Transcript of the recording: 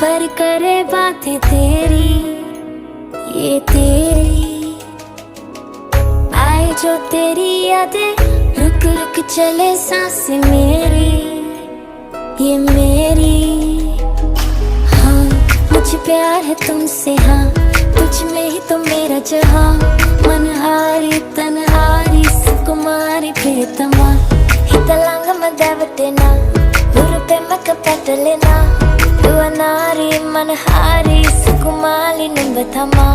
पर करे बातें तेरी, ये तेरी आए जो तेरी यादें, रुक रुक चले सांसें मेरी, ये मेरी। हाँ मुझे प्यार है तुमसे, हाँ तुझ में ही तो मेरा जहाँ। मनहारी तनहारी सुकुमारी प्रियतमा, हितलांग मदावतेना उरुपे मक पटलेना, दुआ नारी मनहारी सुकुमारी निंबथमा।